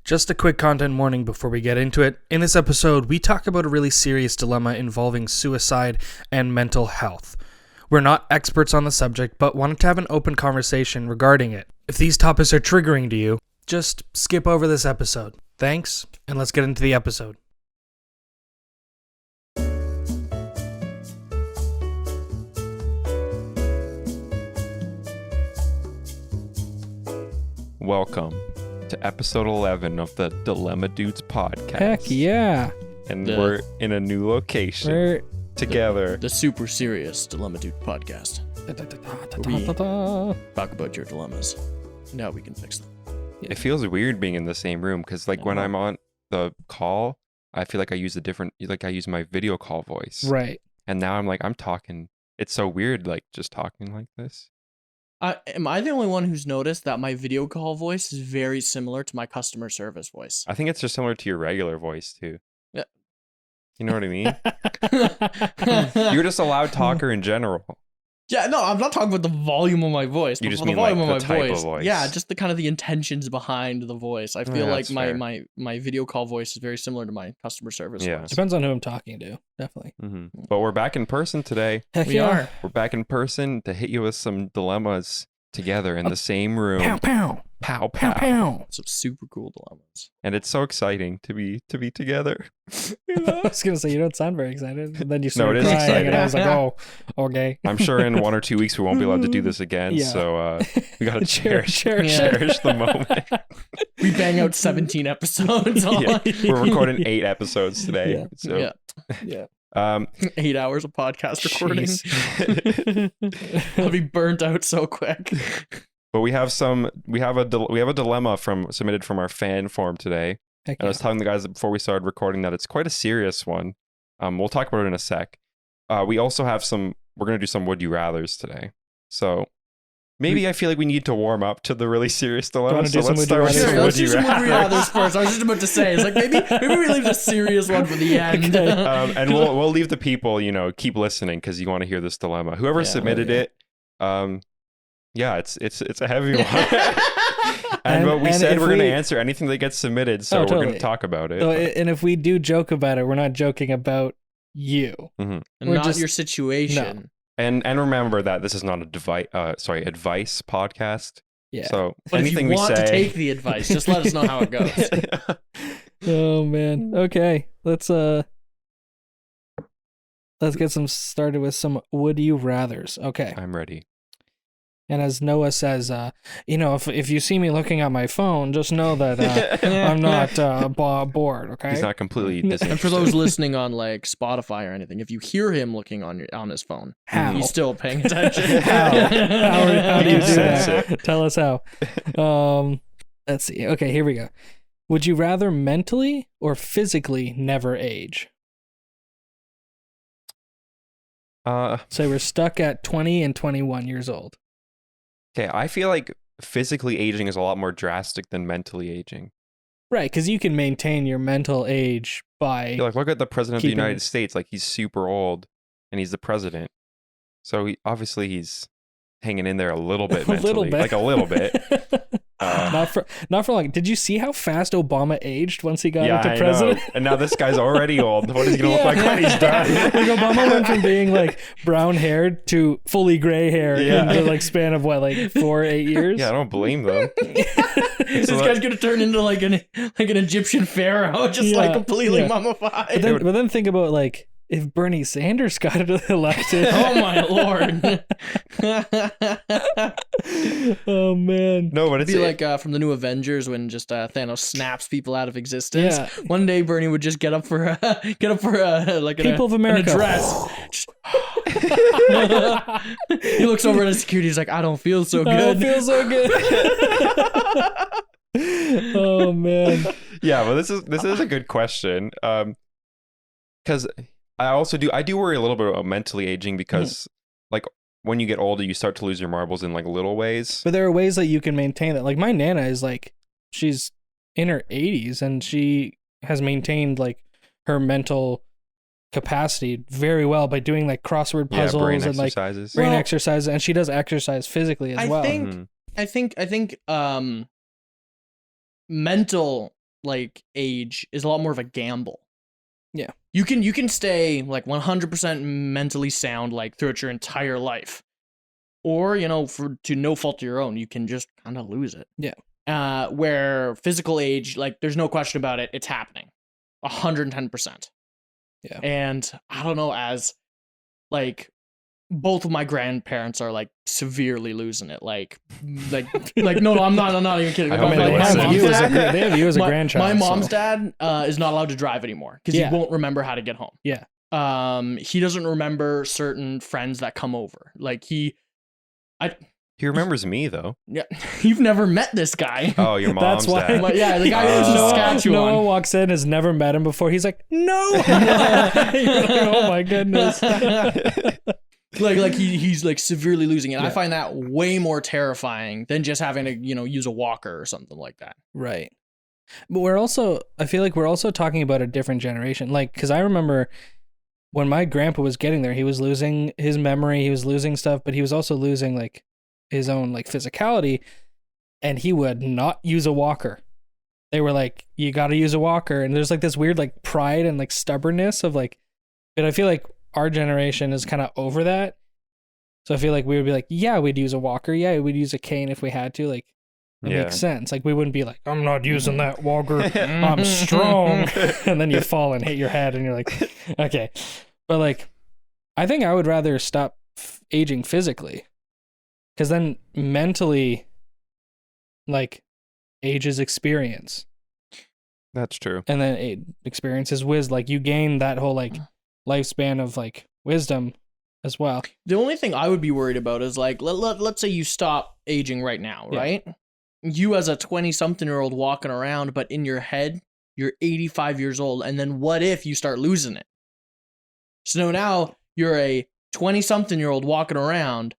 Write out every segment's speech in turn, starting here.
Just a quick content warning before we get into it. In this episode, we talk about a really serious dilemma involving suicide and mental health. We're not experts on the subject, but wanted to have an open conversation regarding it. If these topics are triggering to you, just skip over this episode. Thanks, and let's get into the episode. Welcome to episode 11 of the Dilemma Dudes podcast. Heck yeah. And we're in a new location together. The super serious Dilemma Dude podcast. We talk about your dilemmas. Now we can fix them. It feels weird being in the same room because when I'm on the call, I feel like I use I use my video call voice. Right. And now I'm talking. It's so weird, just talking like this. Am I the only one who's noticed that my video call voice is very similar to my customer service voice? I think it's just similar to your regular voice too. Yeah. You know what I mean? You're just a loud talker in general. Yeah, no, I'm not talking about the volume of my voice. You just the mean volume like of the my type of voice. Yeah, just the kind of the intentions behind the voice. I feel like my video call voice is very similar to my customer service voice. Depends on who I'm talking to, definitely. Mm-hmm. But we're back in person today. Heck we are. We're back in person to hit you with some dilemmas together in the same room. Pow, pow. Pow, Pow, pow. pow. Some super cool dilemmas. And it's so exciting to be together. I was going to say, you don't sound very excited. And then you No, started it is crying, exciting. and I was like, oh, okay. I'm sure in 1 or 2 weeks we won't be allowed to do this again. Yeah. So we got to cherish Yeah. the moment. We bang out 17 episodes. Yeah. We're recording 8 episodes today. Yeah. So Yeah. 8 hours of podcast recording. Jeez. I'll be burnt out so quick. But we have a dilemma submitted from our fan forum today. Heck And I was telling the guys before we started recording that it's quite a serious one. We'll talk about it in a sec. We also have we're going to do some would you rathers today. So maybe I feel like we need to warm up to the really serious dilemma. So let's start with some Let's would do you some would you rathers. rathers first. I was just about to say, it's like maybe we leave the serious one for the end. Okay. And we'll leave the people, keep listening because you want to hear this dilemma. Whoever submitted it, it's a heavy one. But we said we're going to answer anything that gets submitted, so we're going to talk about it. So, and if we do joke about it, we're not joking about you. Mm-hmm. And We're not just- your situation. And remember that this is not a advice podcast. Yeah. So But if anything you want we say, to take the advice, just let us know how it goes. Oh, man. Okay. Let's get started with some would you rathers. Okay. I'm ready. And as Noah says, if you see me looking at my phone, just know that I'm not bored, okay? He's not completely disinterested. And for those listening on like Spotify or anything, if you hear him looking on his phone, How? he's still paying attention. How do you do Sense that? Tell us how. Let's see. Okay, here we go. Would you rather mentally or physically never age? So we're stuck at 20 and 21 years old. Okay, I feel like physically aging is a lot more drastic than mentally aging. Right, because you can maintain your mental age by... Look at the president of the keeping- United States. He's super old, and he's the president. So he's hanging in there a little bit A mentally. little bit. Like a little bit. Not for long. Did you see how fast Obama aged once he got Yeah, into I president? know. And now this guy's already old. What is he going to look like when he's done? Like Obama went from being like brown haired to fully gray hair in the span of 4 or 8 years? Yeah, I don't blame them. This guy's gonna turn into like an Egyptian pharaoh, just completely mummified. But then think about if Bernie Sanders got elected. Oh my lord! Oh man. No, but It'd be like from the new Avengers when just Thanos snaps people out of existence. Yeah. One day Bernie would just get up for People of America. an address. He looks over at his security. He's like, I don't feel so good. I don't feel so good. Oh man. Yeah, but this is a good question. Because I do worry a little bit about mentally aging because when you get older, you start to lose your marbles in little ways. But there are ways that you can maintain that. Like my Nana is she's in her 80s and she has maintained her mental capacity very well by doing crossword puzzles brain and exercises. brain exercises, and she does exercise physically as well. I think mental like age is a lot more of a gamble. Yeah. You can stay like 100% mentally sound like throughout your entire life. Or, to no fault of your own, you can just kind of lose it. Yeah. Where physical age, like there's no question about it, it's happening. 110%. Yeah. And I don't know, as like both of my grandparents are like severely losing it. Like no, I'm not even kidding. I hope My they mom's listen. dad- They have you as a my, grandchild. My mom's so. dad is not allowed to drive anymore because Yeah. he won't remember how to get home. Yeah. He doesn't remember certain friends that come over. Like He remembers me though. yeah, you've never met this guy. Oh, your mom's That's why- dad. But yeah, the guy who lives in Oh. Saskatchewan. Noah walks in, has never met him before. He's like, no. You're like, oh my goodness. like he's like severely losing it. I Yeah. find that way more terrifying than just having to use a walker or something like that. Right. But I feel like we're also talking about a different generation. Like, because I remember when my grandpa was getting there, he was losing his memory, he was losing stuff, but he was also losing like his own like physicality, and he would not use a walker. They were like, you got to use a walker. And there's like this weird like pride and like stubbornness of like, but I feel like our generation is kind of over that. So I feel like we would be like, yeah, we'd use a walker. Yeah, we'd use a cane if we had to. Like, it Yeah. makes sense. Like, we wouldn't be like, I'm not using that walker. I'm strong. And then you fall and hit your head and you're like, okay. But like, I think I would rather stop aging physically, because then mentally, like, age is experience. That's true. And then experience is wisdom. Like, you gain that whole like lifespan of like wisdom as well. The only thing I would be worried about is like, let's say you stop aging right now, Yeah. right? You as a 20-something-year-old walking around, but in your head, you're 85 years old. And then what if you start losing it? So now you're a 20-something-year-old walking around,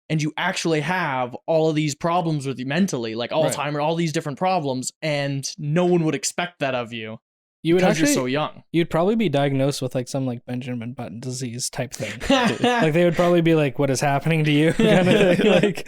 and you actually have all of these problems with you mentally, like Alzheimer's, all these different problems, and no one would expect that of you You would because actually, you're so young. you'd probably be diagnosed with like some like Benjamin Button disease type thing. Like, they would probably be like, what is happening to you? Kind of thing. Like,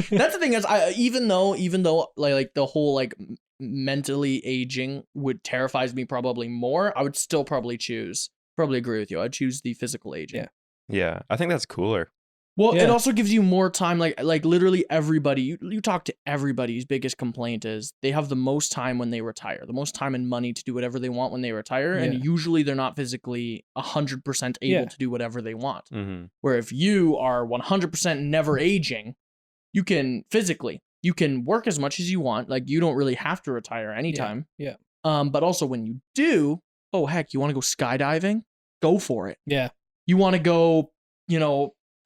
That's the thing is, even though like the whole like mentally aging terrifies me probably more, I would still probably agree with you. I'd choose the physical aging. Yeah. Yeah, I think that's cooler. Well, Yeah. it also gives you more time. Like literally everybody, you talk to everybody's biggest complaint is they have the most time when they retire, the most time and money to do whatever they want when they retire. Yeah. And usually they're not physically 100% able Yeah. to do whatever they want. Mm-hmm. Where if you are 100% never aging, you can work as much as you want. Like, you don't really have to retire anytime. Yeah. But also when you do, oh heck, you want to go skydiving? Go for it. yeah. You want to go,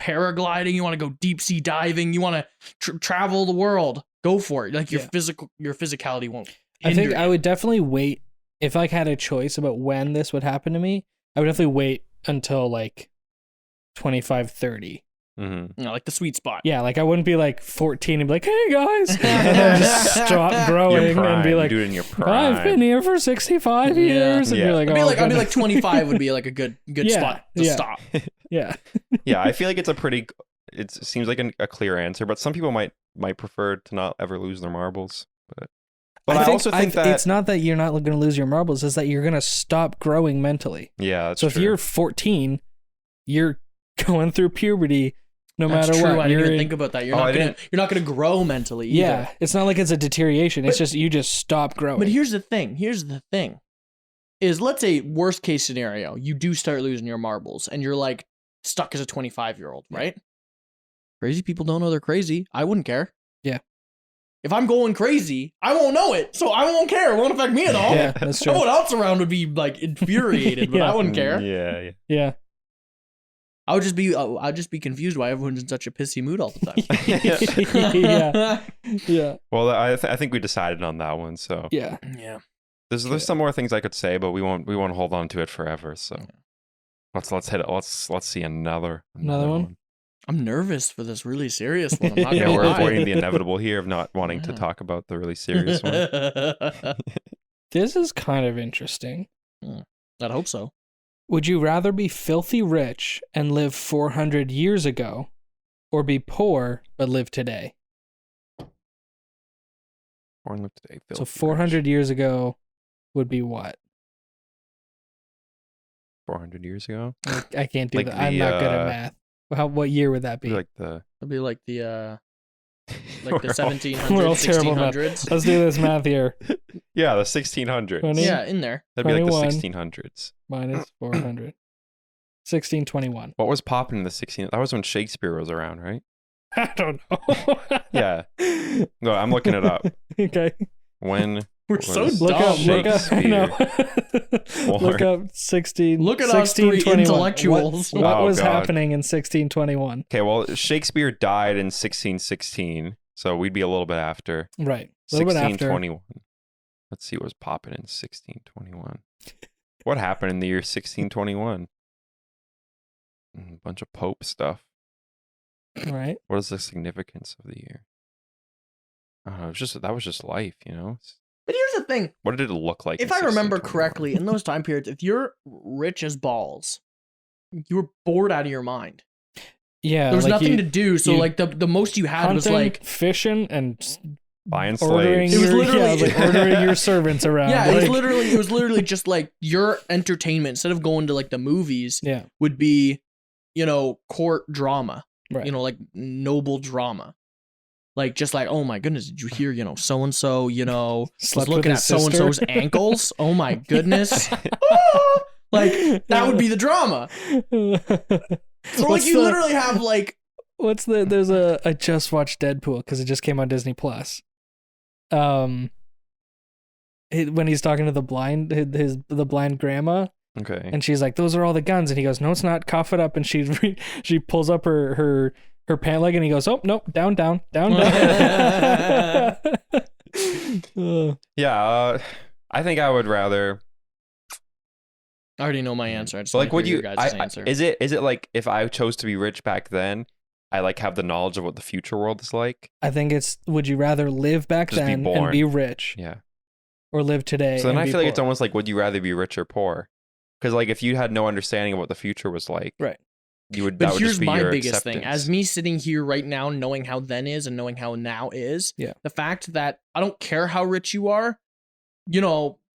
paragliding, you want to go deep sea diving, you want to travel the world, go for it. Like, your physicality won't I think hinder I you. would definitely wait. If I had a choice about when this would happen to me, I would definitely wait until like 25, 30. Mm-hmm. Like the sweet spot. Yeah, like I wouldn't be like 14 and be like, hey guys, and then just stop growing and be like, do it in your prime. I've been here for 65 Yeah. years. And Yeah. you're like, I'd be oh, like goodness. 25 would be like a good Yeah, spot to yeah. stop. Yeah. Yeah, I feel like it seems like a clear answer, but some people might prefer to not ever lose their marbles. But I also think that it's not that you're not going to lose your marbles, it's that you're going to stop growing mentally. yeah, that's So true. if you're 14, you're going through puberty no That's matter true. what. I didn't You're even think about that. You're not gonna grow mentally either. yeah, it's not like it's a deterioration. It's just you just stop growing. But here's the thing. Is, let's say, worst case scenario, you do start losing your marbles and you're like stuck as a 25-year-old, right? Crazy people don't know they're crazy. I wouldn't care. Yeah. If I'm going crazy, I won't know it, so I won't care. It won't affect me at all. Yeah, that's true. Everyone else around would be like infuriated, but Yeah. I wouldn't care. Yeah. Yeah. I'd just be confused why everyone's in such a pissy mood all the time. Yeah. Yeah. Well, I think we decided on that one. So Yeah. Yeah. there's some more things I could say, but we won't hold on to it forever. So let's hit it. Let's see another one? I'm nervous for this really serious one. I'm not Yeah, gonna we're lie. avoiding the inevitable here of not wanting to Yeah. talk about the really serious one. This is kind of interesting. I'd hope so. Would you rather be filthy rich and live 400 years ago, or be poor but live today? Born live today. So filthy 400 years ago would be what? 400 years ago. I can't do Like that. I'm not good at math. What year would that be? Like the. It'd be like the We're all- 1700s, We're all terrible at math. 1600s. Let's do this math here. Yeah, the 1600s. 20. Yeah, in there. That'd be like the 21. 1600s. Minus 400. 1621. What was popping in the 1600s? That was when Shakespeare was around, right? I don't know. Yeah. No, I'm looking it up. Okay. When We're so was Look up. dumb. Look up. I know. Look Or- up 16. Look at us three 1621. intellectuals. What Oh, was God. happening in 1621? Okay, well, Shakespeare died in 1616, so we'd be a little bit after. Right. A little bit after. 1621. Let's see what was popping in 1621. What happened in the year 1621? A bunch of Pope stuff. Right. What is the significance of the year? I don't know. That was just life, you know? But here's the thing. What did it look like? If in I remember 1621? correctly, in those time periods, if you're rich as balls, you were bored out of your mind. Yeah. There was like nothing you- to do, so you- like the most you had was hunting, like fishing and Buying ordering slaves. It was your, literally- yeah, like ordering your servants around. yeah, it was like- literally just like your entertainment instead of going to like the movies Yeah. would be, court drama. Right. Like noble drama. Like just like, oh my goodness, did you hear, so and so, was Slept with looking at his so and sister. so's ankles. Oh my goodness. Like that would be the drama. So like you literally have like there's I just watched Deadpool because it just came on Disney Plus. When he's talking to the blind grandma, Okay. and she's like, "Those are all the guns," and he goes, "No, it's not. Cough it up." And she pulls up her pant leg, and he goes, "Oh no, down." Yeah, I think I would rather. I already know my answer. I just Like, want would to hear you? your guys' answer. Is it like if I chose to be rich back then, I like have the knowledge of what the future world is like? I think it's, would you rather live back Just be then and born. be rich, Yeah. or live today? So then and I be feel like it's poor? almost like, would you rather be rich or poor? Because like if you had no understanding of what the future was like, Right. You would. But That would here's just be my your biggest thing. acceptance. As me sitting here right now, knowing how then is and knowing how now is, Yeah. the fact that I don't care how rich you are,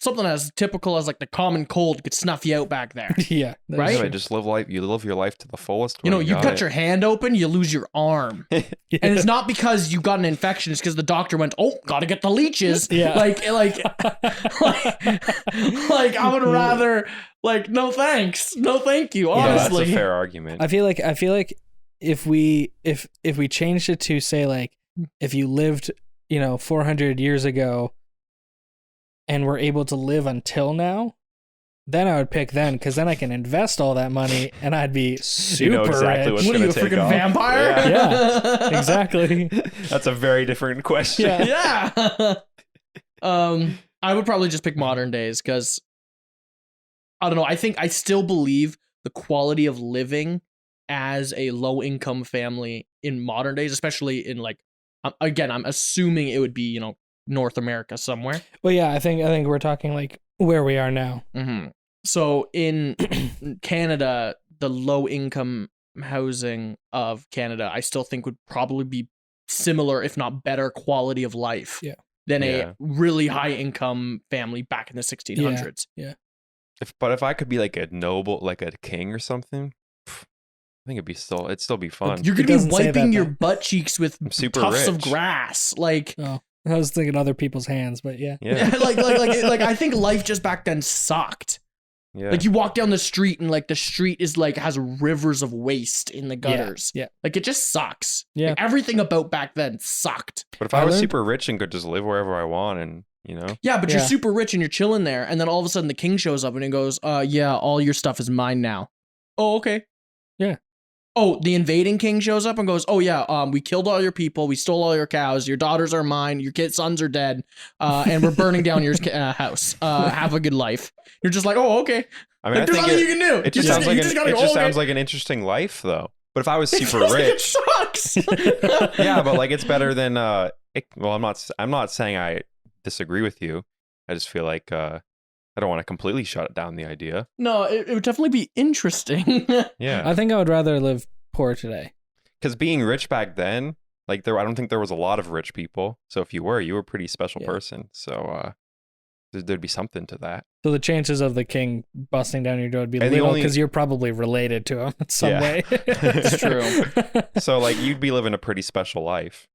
something as typical as like the common cold could snuff you out back there. Yeah, that's Right? Yeah, true. just live life. You live your life to the fullest. You when you got cut it. your hand open, you lose your arm. Yeah. And it's not because you got an infection, it's because the doctor went, "Oh, gotta get the leeches." Yeah. Like I would rather no thanks. No thank you, Yeah, honestly. that's a fair argument. I feel like if we changed it to say like if you lived 400 years ago and were able to live until now, then I would pick then, because then I can invest all that money and I'd be super know exactly rich. what's What are you, a gonna take freaking off. vampire? Yeah. Exactly. That's a very different question. Yeah. Yeah. I would probably just pick modern days because I don't know. I think I still believe the quality of living as a low income family in modern days, especially in I'm assuming it would be, North America somewhere. Well, yeah, I think we're talking like where we are now. Mm-hmm. So in Canada, the low income housing of Canada, I still think would probably be similar, if not better quality of life Yeah. than Yeah. a really high income family back in the 1600s. But if I could be like a noble, like a king or something, I think it'd still be fun. You're It going to doesn't be say wiping that, your though. butt cheeks with I'm super tufts of rich. grass. Like, Oh, I was thinking other people's hands, but yeah. Yeah, like I think life just back then sucked. yeah. Like you walk down the street and like the street is like has rivers of waste in the gutters. Yeah. Like it just sucks. Yeah. Like, everything about back then sucked. But if I I was learned- super rich and could just live wherever I want, and Yeah, but you're Yeah. super rich and you're chilling there, and then all of a sudden the king shows up and he goes, yeah, all your stuff is mine now. Oh, okay. Yeah. Oh, the invading king shows up and goes, oh yeah, we killed all your people, we stole all your cows, your daughters are mine, your sons are dead, and we're burning down your house. Have a good life. You're just like, oh, okay. I mean, Like, there's nothing you can do. it just sounds like "Oh, okay." like an interesting life, though. But if I was super Feels like it rich, sucks. yeah, but like it's better than well, I'm not saying I disagree with you. I just feel like I don't want to completely shut down the idea. No, it would definitely be interesting. Yeah, I think I would rather live poor today. because being rich back then, Like I don't think there was a lot of rich people. So if you were a pretty special person. So there'd be something to that. So the chances of the king busting down your door would be And the little only- because you're probably related to him in some Yeah. way. It's true. So like you'd be living a pretty special life.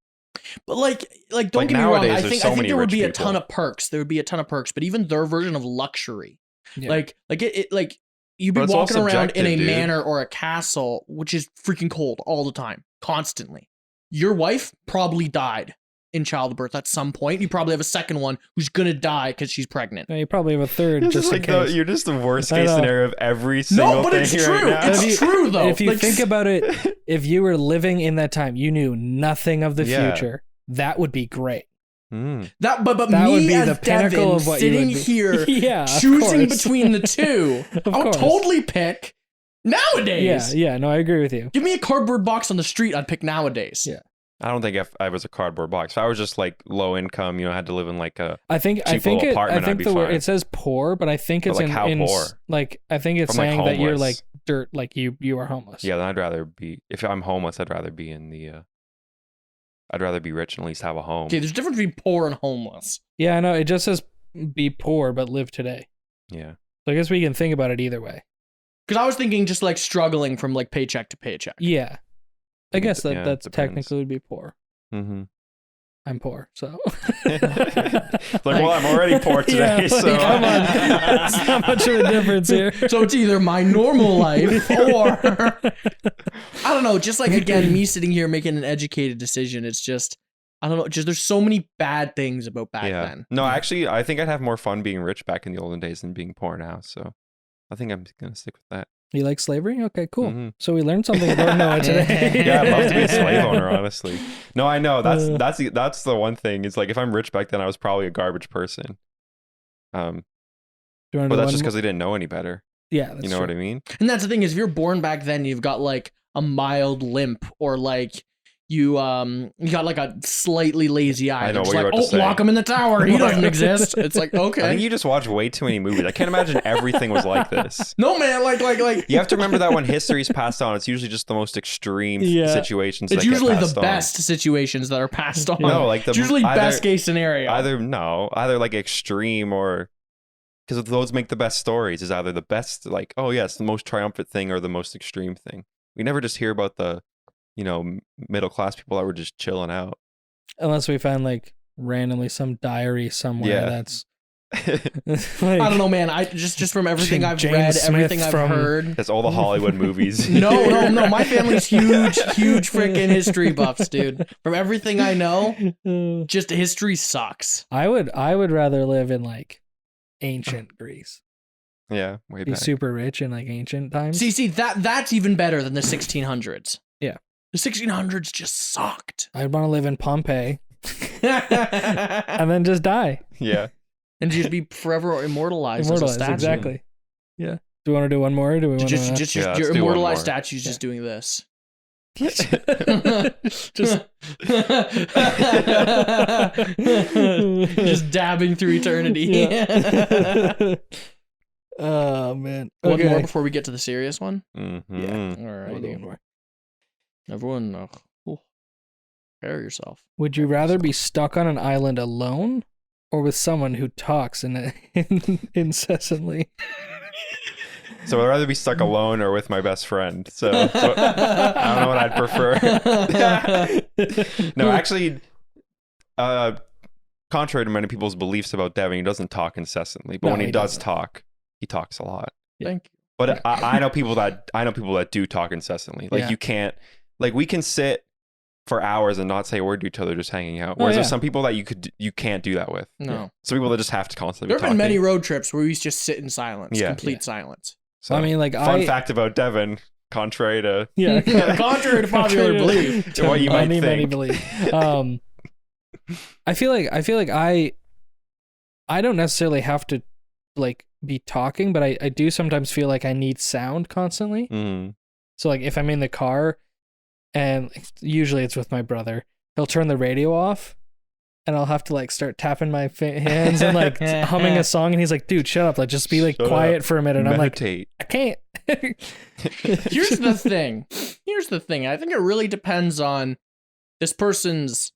But like don't Like, get me wrong. nowadays, I there's think so I think many there would rich be a people. ton of perks. There would be a ton of perks, but even their version of luxury, Yeah. like you'd be But it's all walking around in a subjective, dude. manor or a castle, which is freaking cold all the time, constantly. Your wife probably died in childbirth at some point. You probably have a second one who's gonna die because she's pregnant. No, you probably have a third You're just in case. you're just the worst I case know. scenario of every single No, but thing it's right true. now. If It's you- true though. If you Like, think about it, if you were living in that time, you knew nothing of the Yeah. future. That would be great. Mm. that, but That me would be as the pinnacle Devin of what you sitting would be. here Yeah, of choosing course. between the two, Of I would course. totally pick nowadays. Yeah, no, I agree with you. Give me a cardboard box on the street, I'd pick nowadays. Yeah. I don't think if I was a cardboard box. If I was just like low income, had to live in like a I think cheap little apartment, I'd be the word fine. it says poor, but I think But, it's like, in, how in poor? like I think it's If I'm, like, saying that you're homeless. like dirt, like you are homeless. yeah. Then I'd rather be if I'm homeless. I'd rather be in the. I'd rather be rich and at least have a home. Okay, there's a difference between poor and homeless. Yeah, I know. It just says be poor but live today. Yeah. So I guess we can think about it either way. Because I was thinking just like struggling from like paycheck to paycheck. Yeah, I guess that Yeah, that's depends. technically would be poor. Mm-hmm. I'm poor, so. Like, well, I'm already poor today, Yeah, so come on, it's not much of a difference here. So it's either my normal life or I don't know, just like again, me sitting here making an educated decision. It's just I don't know, just there's so many bad things about back yeah. then. No, actually, I think I'd have more fun being rich back in the olden days than being poor now. So I think I'm gonna stick with that. You like slavery? Okay, cool. Mhm. So we learned something about Noah today. Yeah, I'd love to be a slave owner, honestly. No, I know that's the one thing. Is like if I'm rich back then, I was probably a garbage person. Do you wanna But do that's one just more? because they didn't know any better. Yeah, that's You know true. what I mean? And that's the thing is if you're born back then, you've got like a mild limp or like you got like a slightly lazy eye. I know They're just what you're like, about to say. lock him in the tower. He doesn't exist. It's like, I okay. think you just watch way too many movies. I can't imagine everything was like this. No man, like You have to remember that when history's passed on, it's usually just the most extreme Yeah. situations. it's that get usually the passed on. best situations that are passed on. No, like it's usually either- best case scenario. Either like extreme or because those make the best stories. Is either the best like it's the most triumphant thing or the most extreme thing. We never just hear about the middle class people that were just chilling out. Unless we find like randomly some diary somewhere Yeah. that's. I don't know, man. I just from everything I've James read, Smith everything I've from- heard. That's all the Hollywood movies. No. My family's huge freaking history buffs, dude. From everything I know, just history sucks. I would rather live in like ancient Greece. Yeah, way Be back. super rich in like ancient times. See, that's even better than the 1600s. Yeah. The 1600s just sucked. I'd want to live in Pompeii and then just die. Yeah. And just be forever immortalized, Immortalized, as a statue. exactly. Yeah. Do we want to do one more? Or do we want Just Yeah, let's your do one immortalized more. statue's just doing this. just just dabbing through eternity. Yeah. Oh man. One more Okay. before we get to the serious one. Mm-hmm. All We'll right, do one more. everyone, prepare yourself. Would you rather be stuck on an island alone or with someone who talks incessantly? So I'd rather be stuck alone or with my best friend. So I don't know what I'd prefer. No, actually, contrary to many people's beliefs about Devin, he doesn't talk incessantly. But No, when he does doesn't. talk, he talks a lot. Thank you. But I know people that do talk incessantly. Like Yeah. you can't, like we can sit for hours and not say a word to each other, just hanging out. Oh, Whereas yeah. there's some people that you can't do that with. No. Some people that just have to constantly There be have been talking. many road trips where we used to just sit in silence, Yeah. complete silence. So, I mean, like fun fact about Devin, contrary to Yeah. Contrary to popular belief. To what you might many think. believe. I feel like I don't necessarily have to like be talking, but I do sometimes feel like I need sound constantly. Mhm. So like if I'm in the car, and usually it's with my brother, he'll turn the radio off, and I'll have to like start tapping my hands and like humming a song, and he's like, "Dude, shut up! Like just be like Shut quiet up. for a minute." And I'm like, Meditate. "I can't." Here's the thing. I think it really depends on this person's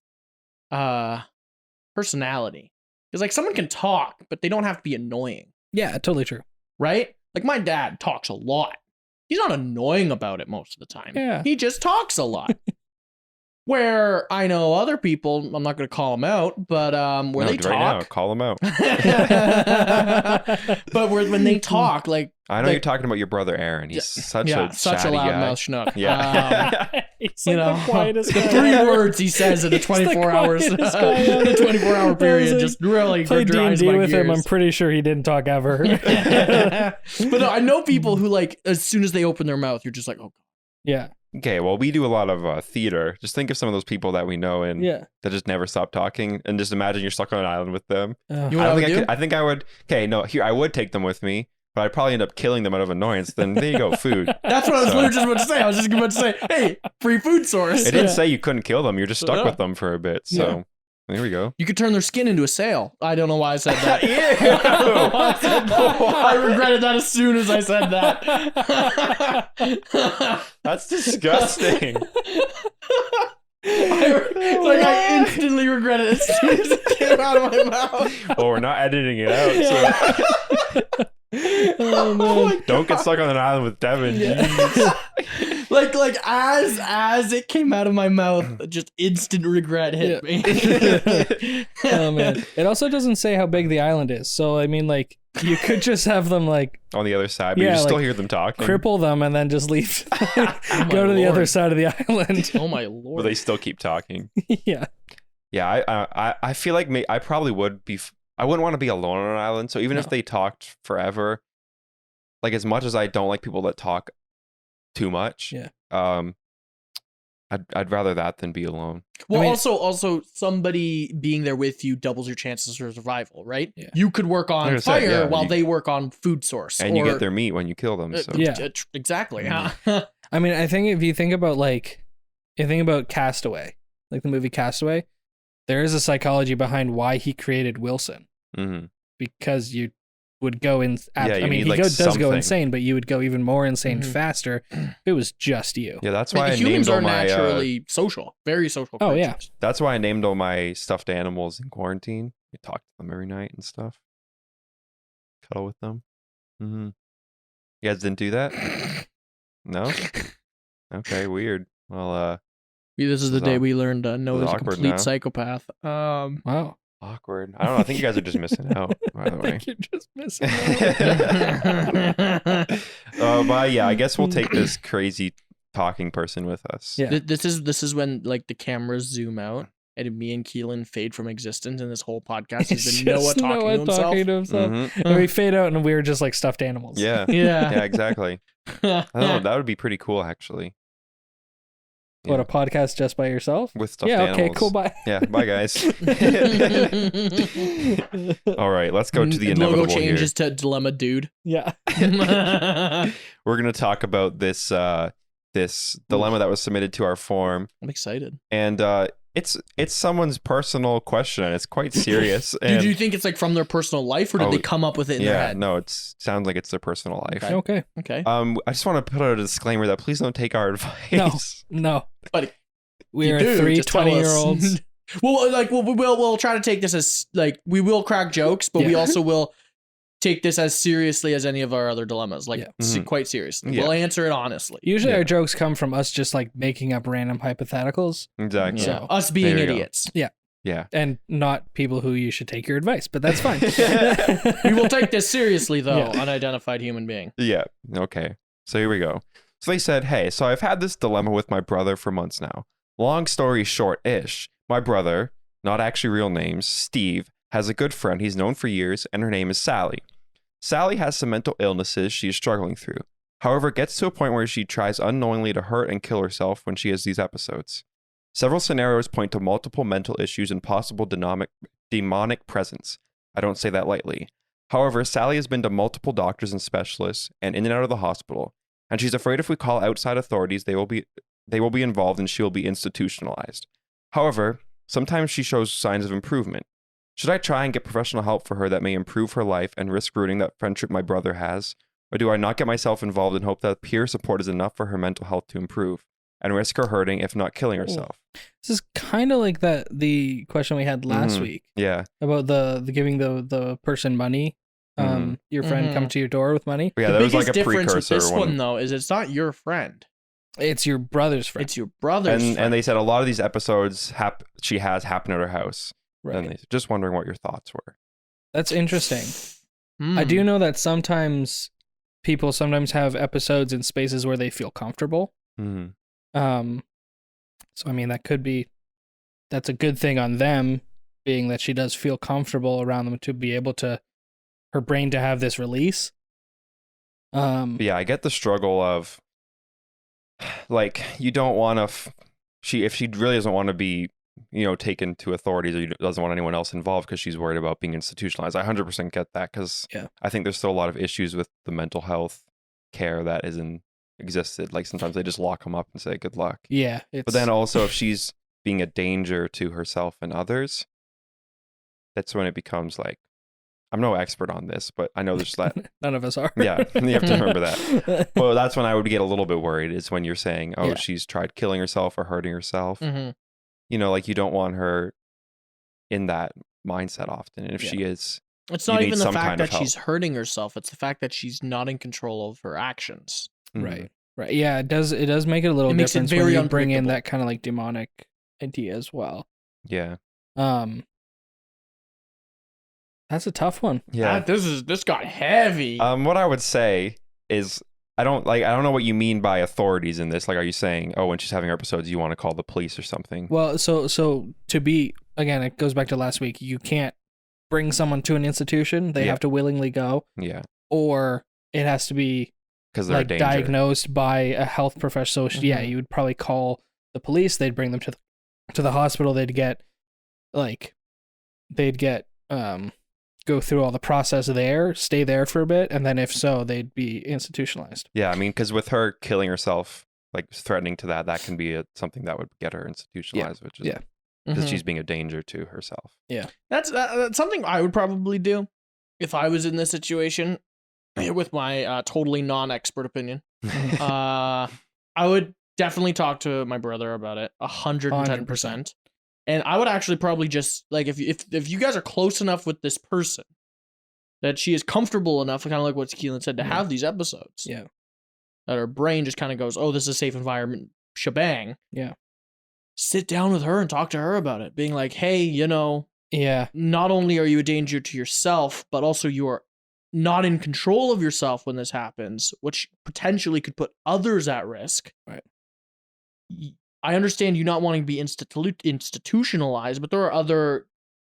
personality. Because like someone can talk, but they don't have to be annoying, Yeah, totally true. right? Like my dad talks a lot. He's not annoying about it most of the time. Yeah. He just talks a lot. Where I know other people, I'm not going to call them out, but where they right now, talk. call them out. But when they talk, like I know Like- you're talking about your brother Aaron. He's such a such a chatty guy. loudmouth schnook. Yeah. He's You like know, the quietest the guy 3 ever. words he says in a He's the 24 hours, quietest guy ever. the 24-hour period like, just really Played grinds D&D my with him. gears. I'm pretty sure he didn't talk ever. But no, I know people who like as soon as they open their mouth, you're just like, oh, Yeah. Okay, well, we do a lot of theater. Just think of some of those people that we know and Yeah. that just never stop talking, and just imagine you're stuck on an island with them. you I know what don't I would think I do? could. I think I would. Okay, no, here I would take them with me, but I'd probably end up killing them out of annoyance. Then there you go, food. That's what I was So- literally just about to say. I was just about to say, hey, free food source. It didn't Yeah. say you couldn't kill them. You're just stuck Yeah. with them for a bit. So there we go. You could turn their skin into a sail. I don't know why I said that. Ew. I don't know why I said that. I regretted that as soon as I said that. That's disgusting. I instantly regret it as soon as it came out of my mouth. Well, we're not editing it out, so Oh, man. don't get stuck on an island with Devon. Jeez. like as it came out of my mouth, just instant regret hit me. Oh, man. It also doesn't say how big the island is. So, I mean, like, you could just have them, like, On the other side, but Yeah, you still like, hear them talking. cripple them and then just leave. my Go to the other Lord. side of the island. Oh my But lord! they still keep talking. Yeah. Yeah, I feel like I probably would be. I wouldn't want to be alone on an island. So even if No. they talked forever, like as much as I don't like people that talk too much, Yeah. I'd rather that than be alone. Well, I mean- also somebody being there with you doubles your chances for survival, right? Yeah. You could work on 100%, fire yeah. while You- they work on food source, And you or- get their meat when you kill them. So Yeah. Exactly. Mm-hmm. Huh? I mean, I think if you think about, like, Castaway, like the movie Castaway, there is a psychology behind why he created Wilson. Mhm. Because you would go in. Yeah, you I mean, need, he like, does go something. insane, but you would go even more insane Mhm. faster if it was just you. Yeah, that's why I Humans named all are my. naturally social, very social. Oh, yeah. creatures. That's why I named all my stuffed animals in quarantine. I talk to them every night and stuff. Cuddle with them. Mm-hmm. You guys didn't do that? No. Okay, weird. Well, This is the This is day aw- we learned Noah's a awkward complete now. psychopath. Wow. awkward. I don't know. I think you guys are just missing out. By the I way. think you're just missing out. But yeah, I guess we'll take this crazy talking person with us. Yeah. This is when like the cameras zoom out and me and Keelan fade from existence, and this whole podcast has It's been Noah just talking to himself. Mhm. And we fade out and we were just like stuffed animals. Yeah. Yeah. Yeah, exactly. I don't know. That would be pretty cool, actually. What, a podcast just by yourself? With stuffed Yeah, animals. okay, cool, bye. Yeah, bye, guys. All right, let's go to the Logo inevitable here. changes to Dilemma Dude. Yeah. We're going to talk about this this dilemma that was submitted to our form, I'm excited. and it's someone's personal question, and it's quite serious. Do And you think it's like from their personal life, or did Oh, they come up with it in their yeah, head? no, it sounds like it's their personal life. Okay. Okay. Okay. I just want to put out a disclaimer that please don't take our advice. No. But We you are do, three just tell us. 20-year-olds. Well, like we'll try to take this as like we will crack jokes, but we Yeah. also will take this as seriously as any of our other dilemmas, like Yeah. Mhm. quite seriously. Yeah. We'll answer it honestly. Usually Yeah. our jokes come from us just like making up random hypotheticals Exactly. Yeah. So, Us being there you go. idiots. Yeah. and not people who you should take your advice, but that's fine. We will take this seriously, though. Yeah. Unidentified human being. Yeah. Okay. So here we go. So they said, hey, so I've had this dilemma with my brother for months now. Long story short-ish, my brother, not actually real names, Steve, has a good friend he's known for years, and her name is Sally. Sally has some mental illnesses she is struggling through. However, it gets to a point where she tries unknowingly to hurt and kill herself when she has these episodes. Several scenarios point to multiple mental issues and possible demonic presence. I don't say that lightly. However, Sally has been to multiple doctors and specialists and in and out of the hospital, and she's afraid if we call outside authorities, they will be involved and she will be institutionalized. However, sometimes she shows signs of improvement. Should I try and get professional help for her that may improve her life and risk ruining that friendship my brother has? Or do I not get myself involved and hope that peer support is enough for her mental health to improve and risk her hurting if not killing herself? This is kind of like the question we had last week Yeah. about the giving the person money. Your friend come to your door with money. Yeah, that The was like biggest a difference precursor. with this one though is it's not your friend. It's your brother's friend. It's your brother's friend. And they said a lot of these episodes she has happened at her house. Right. And they just wondering what your thoughts were. That's interesting. I do know that sometimes people have episodes in spaces where they feel comfortable. So I mean that's a good thing on them, being that she does feel comfortable around them to be able to her brain to have this release. Yeah, I get the struggle of like you don't want to if she really doesn't want to be taken to authorities or doesn't want anyone else involved because she's worried about being institutionalized. I 100% get that because I think there's still a lot of issues with the mental health care that existed. Like sometimes they just lock them up and say good luck. Yeah. But then also if she's being a danger to herself and others, that's when it becomes like, I'm no expert on this, but I know there's that. None of us are. Yeah, you have to remember that. Well, that's when I would get a little bit worried is when you're saying, she's tried killing herself or hurting herself. Like you don't want her in that mindset often. And if she is, it's not even the fact that she's hurting herself. It's the fact that she's not in control of her actions. Right. Yeah, it does make it a little difference when you bring in that kind of like demonic idea as well. Yeah. That's a tough one. Yeah. This got heavy. What I would say is I don't know what you mean by authorities in this. Like, are you saying, when she's having her episodes, you want to call the police or something? Well, so to be, again, it goes back to last week. You can't bring someone to an institution. They have to willingly go. Yeah. Or it has to be because they're like diagnosed by a health professional. So you would probably call the police. They'd bring them to the hospital. They'd get go through all the process there, stay there for a bit, and then if so, they'd be institutionalized. Yeah, I mean, because with her killing herself, like threatening to that can be something that would get her institutionalized, which is because she's being a danger to herself. Yeah, that's something I would probably do if I was in this situation. With my totally non-expert opinion, I would definitely talk to my brother about it, 110%. And I would actually probably just like if you guys are close enough with this person that she is comfortable enough, kind of like what Keelan said, to have these episodes. Yeah. That her brain just kind of goes, oh, this is a safe environment, shebang. Yeah. Sit down with her and talk to her about it, being like, hey, not only are you a danger to yourself, but also you are not in control of yourself when this happens, which potentially could put others at risk. Right. I understand you not wanting to be institutionalized, but there are other,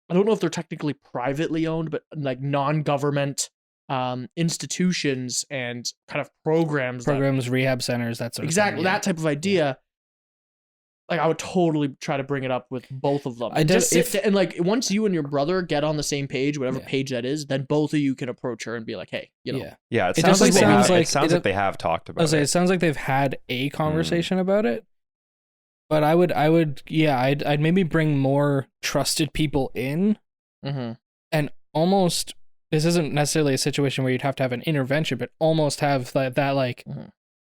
I don't know if they're technically privately owned, but like non-government institutions and kind of programs, rehab centers, that sort of thing. That type of idea. Like I would totally try to bring it up with both of them. And like once you and your brother get on the same page, whatever page that is, then both of you can approach her and be like, hey, Yeah, it sounds like they have talked about it. It sounds like they've had a conversation about it. But I'd maybe bring more trusted people in, and almost, this isn't necessarily a situation where you'd have to have an intervention, but almost have that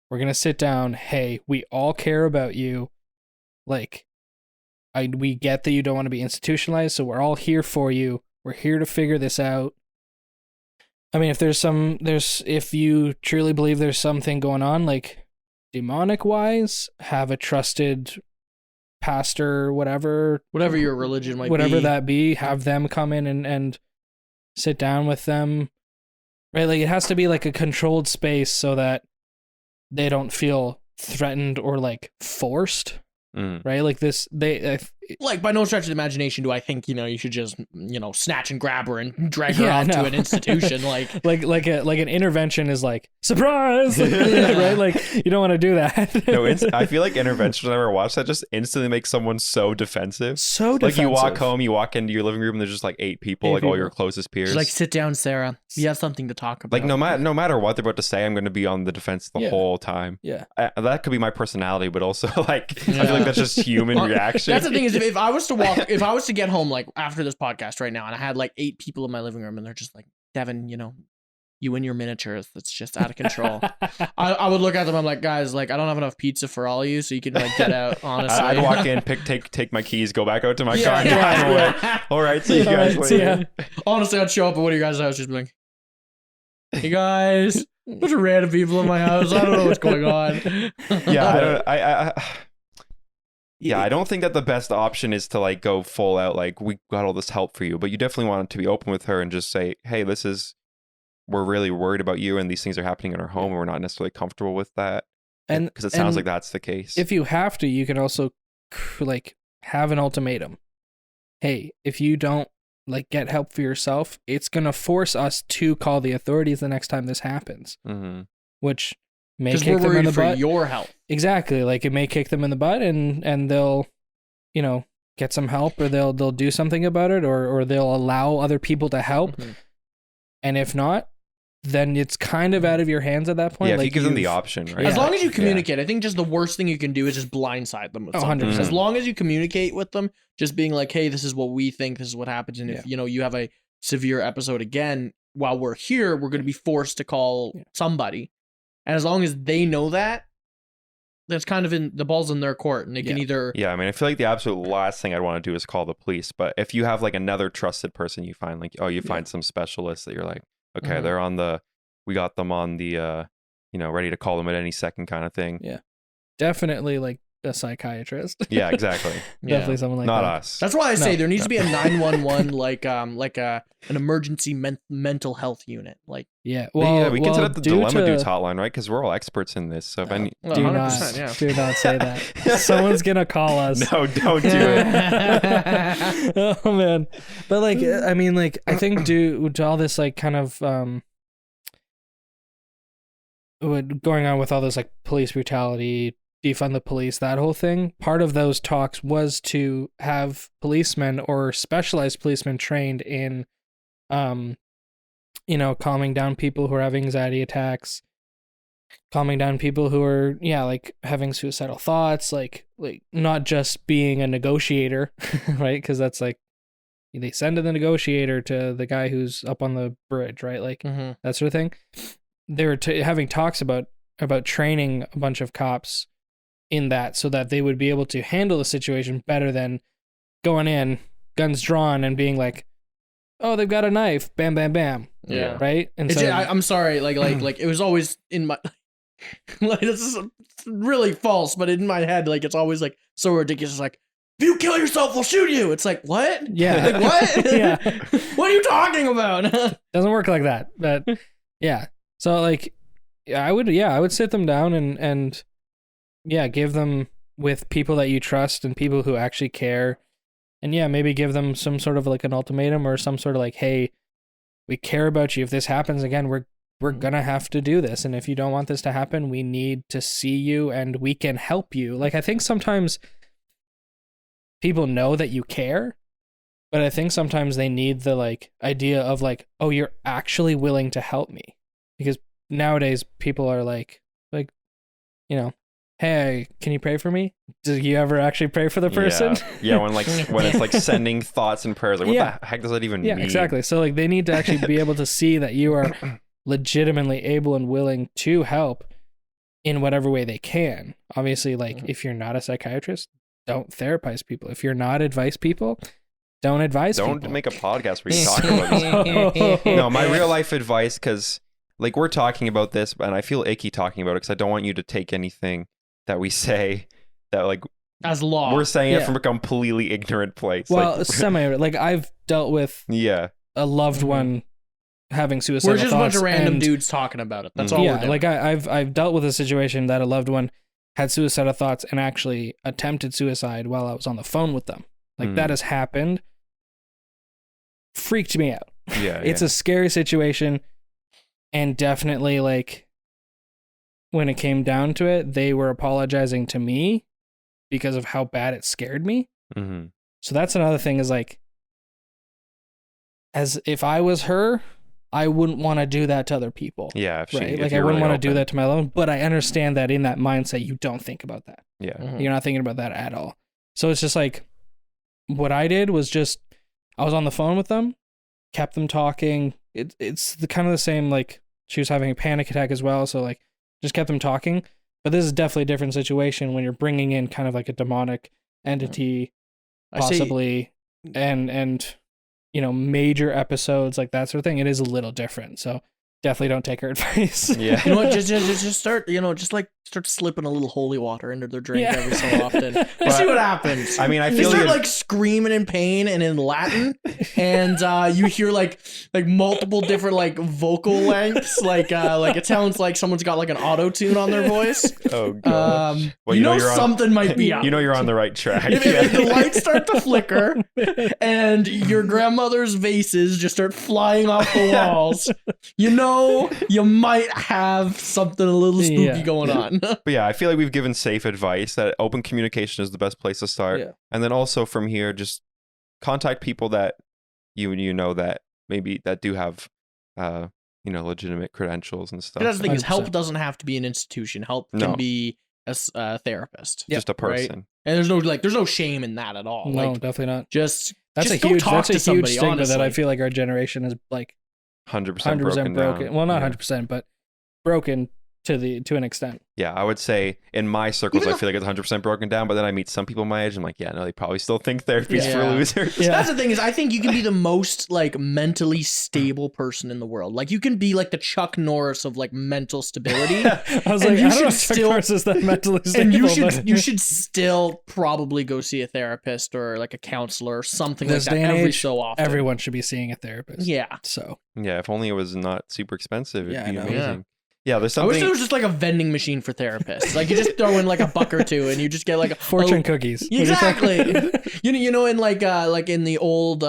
we're gonna sit down. Hey, we all care about you. We get that you don't want to be institutionalized, so we're all here for you. We're here to figure this out. I mean, if you truly believe there's something going on, like demonic wise, have a trusted pastor, whatever your religion might whatever be. that be, have them come in and sit down with them, right? Like it has to be like a controlled space so that they don't feel threatened or like forced, right? Like this, like by no stretch of the imagination do I think you should just snatch and grab her and drag her off to an institution like an intervention is like surprise, right? Like you don't want to do that. No, I feel like interventions I've ever watched that just instantly makes someone so defensive. Like you walk home, you walk into your living room, and there's just like 8 people, all your closest peers. She's like, sit down, Sarah. We have something to talk about. Like no matter what they're about to say, I'm going to be on the defense the whole time. Yeah, that could be my personality, but also like I feel like that's just human reaction. That's the thing is if I was to get home like after this podcast right now and I had like 8 people in my living room and they're just like, Devon, you and your miniatures. It's just out of control. I would look at them. I'm like, guys, like, I don't have enough pizza for all of you, so you can like get out. Honestly, I'd walk in, take my keys, go back out to my Yeah, car, and yeah. drive away. All right, see you guys All right, see later. ya. honestly, I'd show up at one of your guys' house, just be like, hey guys, bunch of random people in my house. I don't know what's going on. Yeah, I don't think that the best option is to like go full out like we got all this help for you, but you definitely want to be open with her and just say, hey, we're really worried about you and these things are happening in our home and we're not necessarily comfortable with that. And because it sounds and like that's the case. if you have to, you can also like have an ultimatum. Hey, if you don't like get help for yourself, it's gonna force us to call the authorities the next time this happens, Mm-hmm. which may Because kick we're them in worried the for butt. your health. Exactly, like it may kick them in the butt, and they'll, you know, get some help, or they'll do something about it, or they'll allow other people to help. Mhm. And if not, then it's kind of out of your hands at that point. Yeah, if like you give them the you've- option, right? Yeah. As long as you communicate, I think just the worst thing you can do is just blindside them with Oh, something. 100%. As long as you communicate with them, just being like, hey, this is what we think, this is what happens. And if, Yeah. you know, you have a severe episode again, while we're here, we're going to be forced to call Yeah. somebody. And as long as they know that, that's kind of in the ball's in their court. And they can Yeah. either, Yeah, I mean, I feel like the absolute last thing I'd want to do is call the police. But if you have like another trusted person, you find like, you find some specialists that you're like, okay, Mhm. they're on we got them on the, ready to call them at any second kind of thing. Yeah. Definitely like a psychiatrist. Yeah, exactly. Definitely someone like Not that. us. That's why I say No. there needs to be a 911 like an emergency mental health unit. Like, Yeah. Yeah, Well, we can set up the due Dilemma to- Dudes hotline, right? Because we're all experts in this. So if any, well, Do 100%, not, yeah. do not say that. Someone's gonna call us. no, don't do it. Oh man, but like, I mean, like, I think due to all this, like, kind of going on with all this, like, police brutality, defund the police, that whole thing. Part of those talks was to have policemen or specialized policemen trained in, calming down people who are having anxiety attacks, calming down people who are, like, having suicidal thoughts, like not just being a negotiator, right? Because that's like, they send the negotiator to the guy who's up on the bridge, right? Like, that sort of thing. They were having talks about training a bunch of cops in that, so that they would be able to handle the situation better than going in, guns drawn, and being like, oh, they've got a knife, bam, bam, bam, yeah. right? And It's, so, I'm sorry, like it was always in my, like, this is really false, but in my head, like, it's always like so ridiculous. It's like, if you kill yourself, we'll shoot you. It's like, what? yeah, Like, what? Yeah. What are you talking about? Doesn't work like that, but yeah. So like, I would sit them down and give them with people that you trust and people who actually care, and maybe give them some sort of like an ultimatum or some sort of like, hey, we care about you. If this happens again, we're gonna have to do this, and if you don't want this to happen, we need to see you and we can help you. Like, I think sometimes people know that you care, but I think sometimes they need the like idea of like, oh, you're actually willing to help me. Because nowadays people are like, hey, can you pray for me? Do you ever actually pray for the person? Yeah, when it's like sending thoughts and prayers, like what the heck does that even mean? Yeah, exactly. So like they need to actually be able to see that you are legitimately able and willing to help in whatever way they can. Obviously, like if you're not a psychiatrist, don't therapize people. If you're not advice people, don't advise people. Don't make a podcast where you talk about this. No, my real life advice, because like we're talking about this, and I feel icky talking about it because I don't want you to take anything that we say that like As law. we're saying it Yeah. from a completely ignorant place. Well, like, like I've dealt with yeah, a loved one having suicidal We're just a bunch thoughts, of random and- dudes talking about it. That's all we're Yeah, doing. like I've dealt with a situation that a loved one had suicidal thoughts and actually attempted suicide while I was on the phone with them. Like that has happened. Freaked me out. yeah, It's a scary situation, and definitely like when it came down to it, they were apologizing to me because of how bad it scared me. Mm-hmm. So that's another thing, is like, as if I was her, I wouldn't want to do that to other people. Yeah, if Right? if Like I you're wouldn't really want to do open. that to my loved one, but I understand that in that mindset, you don't think about that. Yeah, Mhm. You're not thinking about that at all. So it's just like, what I did was I was on the phone with them, kept them talking. It's the kind of the same, like she was having a panic attack as well. So like just kept them talking. But this is definitely a different situation when you're bringing in kind of like a demonic entity, possibly, and you know, major episodes like that sort of thing. It is a little different. So definitely don't take her advice. Yeah. You know what? Just start. You know, just like start slipping a little holy water into their drink every so often. And see what happens. I mean, I They feel start like like screaming in pain and in Latin, and you hear like multiple different like vocal lengths. Like it sounds like someone's got like an auto tune on their voice. oh god. Well, you know you're something might be up. You know you're on the right track. If the lights start to flicker and your grandmother's vases just start flying off the walls, you know you might have something a little spooky going on. But yeah, I feel like we've given safe advice that open communication is the best place to start. Yeah. And then also from here, just contact people that you know that maybe that do have legitimate credentials and stuff. That's the thing is, help 100%. doesn't have to be an institution. Help can No. be a therapist. Just a person. And there's no shame in that at all. No, Like, definitely not. just That's just a go huge. talk That's a to huge somebody, stigma honestly. that I feel like our generation is like 100% 100% broken broken. down. Well, not Yeah. 100%, but broken to an extent. Yeah, I would say in my circles, Even I feel like it's 100% broken down. But then I meet some people my age, and I'm like, yeah, no, they probably still think therapy's for Yeah. losers. Yeah. That's the thing is, I think you can be the most like mentally stable person in the world. Like you can be like the Chuck Norris of like mental stability. I was And like, you I don't know should if Chuck still- Norris is that mentally stable. And but- you should still probably go see a therapist or like a counselor or something This like that day and every age, so often. everyone should be seeing a therapist. Yeah. So Yeah, if only it was not super expensive, it'd Yeah, be I know. amazing. Yeah, there's I wish something. there was just like a vending machine for therapists. Like you just throw in like a buck or two and you just get like a fortune cookies. Exactly. you know in like in the old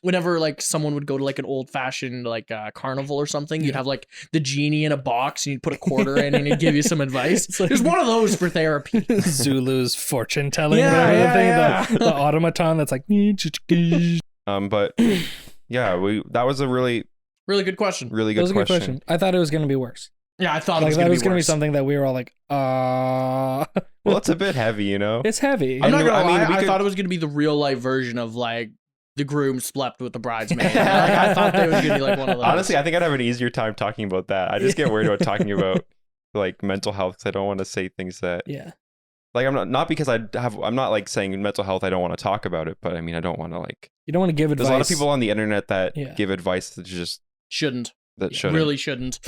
whenever like someone would go to like an old fashioned like carnival or something, you'd have like the genie in a box and you'd put a quarter in and he'd give you some advice. It's like- There's one of those for therapy. Zulu's fortune telling. Yeah, whatever yeah, the thing, yeah. The automaton that's like. But yeah, that was a really, Really good question. really That was good a good question. question. I thought it was going to be worse. Yeah, I thought Like it that was going to be be something that we were all like, Well, it's a bit heavy, you know. It's heavy. I'm not And, gonna I mean, lie. we I could- thought it was going to be the real life version of like the groom slept with the bridesmaid. Like, I thought that was going to be like one of those. Honestly, I think I'd have an easier time talking about that. I just get worried about talking about like mental health because I don't want to say things that Yeah. like I'm not because I'm not like saying mental health I don't want to talk about it, but I mean I don't want to like. You don't want to give advice. There's a lot of people on the internet that Yeah. give advice that just shouldn't. shouldn't. Really shouldn't.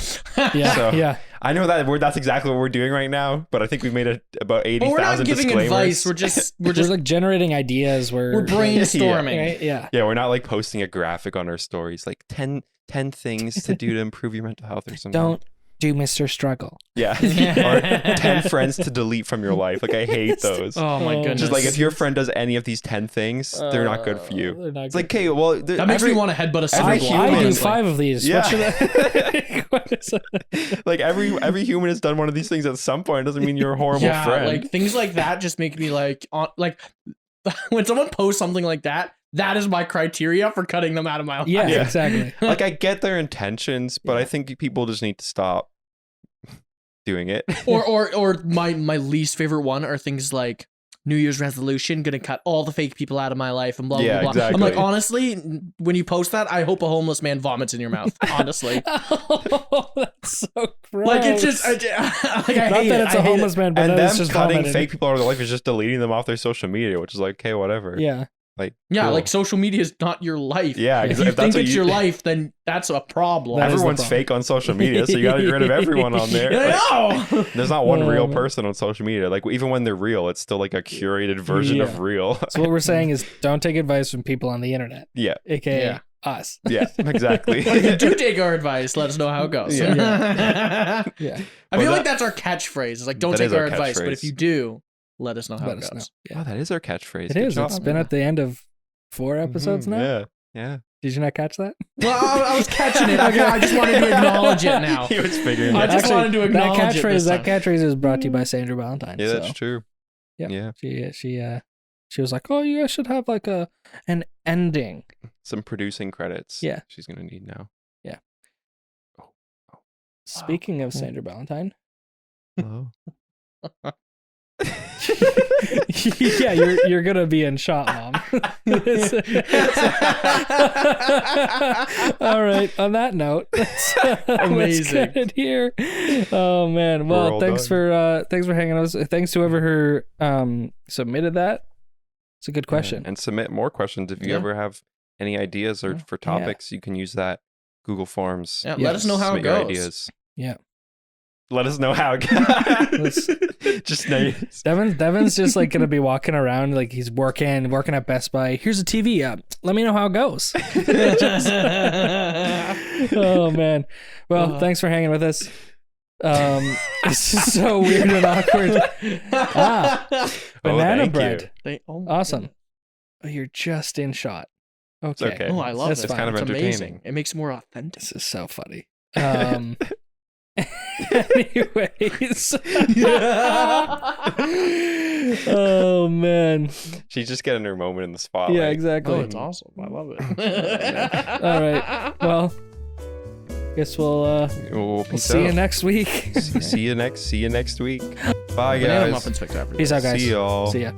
Yeah. So- Yeah. I know that's exactly what we're doing right now, but I think we've made about But we're not 80,000 giving disclaimers. advice. We're just We're like generating ideas. we're brainstorming. Right? Yeah. Yeah, we're not like posting a graphic on our stories like 10 things to do to improve your mental health or something. Don't do Mr. Struggle. Yeah. Or 10 friends to delete from your life. Like I hate those. Oh my Oh, goodness. Just like if your friend does any of these 10 things, they're not good for you. They're not It's like, okay, well, that makes me want to headbutt a every sidewalk. human I do is like- 5 of these. Yeah. What should I? What is it? like every human has done one of these things at some point. It doesn't mean you're a horrible Yeah, friend. like things like that just make me like when someone posts something like that. That is my criteria for cutting them out of my life. Yeah, Yeah. exactly. Like I get their intentions, but I think people just need to stop doing it. or my least favorite one are things like New Year's resolution, gonna cut all the fake people out of my life and blah blah Yeah, blah. exactly. I'm like, honestly, when you post that, I hope a homeless man vomits in your mouth. Honestly, Oh, that's so gross. like it's just, I not hate that it. it's I a hate homeless it. man, but And that it's them just cutting vomiting. fake people out of their life is just deleting them off their social media, which is like, okay, whatever. Yeah. Like, Yeah, cool. like social media is not your life. Yeah, if if you that's think what it's you- your life, then that's a problem. That is the everyone's problem. fake on social media, so you gotta get rid of everyone on there. I know. There's not one Oh, real man. person on social media. Like even when they're real, it's still like a curated version of Yeah. real. So what we're saying is don't take advice from people on the internet, Yeah, aka Yeah. us. yeah, exactly. But if you do take our advice, let us know how it goes. Yeah. Yeah. I feel Well, like that's our catchphrase. It's like, don't that take is our our advice, but catchphrase. if you do, let us know how Let it us know. goes. Yeah. Oh, that is our catchphrase. It Good is. job. It's been at the end of 4 episodes Mhm, now. Yeah, yeah. Did you not catch that? Well, I was catching it. I just wanted to acknowledge it now. He was figuring I it just out. wanted to acknowledge that it catchphrase. this That time. catchphrase is brought to you by Sandra Ballantyne. Yeah, that's so, true. Yep. Yeah, She was like, "Oh, you guys should have like an ending." some producing credits. Yeah. she's gonna need now. Speaking of Sandra Ballantyne, Hello. Yeah, you're gonna be in shot, Mom. All right. On that note, Amazing. let's get it here. Oh man. Well, all thanks done. for hanging out. Thanks to whoever submitted that. It's a good question. And submit more questions if you Yeah. ever have any ideas or for topics. You can use that Google Forms. Yeah, Yeah. let us know how it Submit your goes. ideas. Yeah. Let us know how it Let's- goes. Just nice. Devin's just like gonna be walking around like he's working at Best Buy. Here's a TV. Let me know how it goes. Oh man. Well, thanks for hanging with us. This is so weird and awkward. Banana thank bread. Oh my Awesome. goodness. Oh, you're just in shot. Okay. okay. Oh, I love That's it. It's kind of It's entertaining. amazing. It makes it more authentic. This is so funny. Anyways. Oh man. She's just getting her moment in the spotlight. Yeah, exactly. Oh, it's awesome. I love it. All right. Well, guess we'll Well, peace see you out. next week. See you next week. Bye, Banana guys. muffin spectacular. Peace out, guys. See y'all. See ya.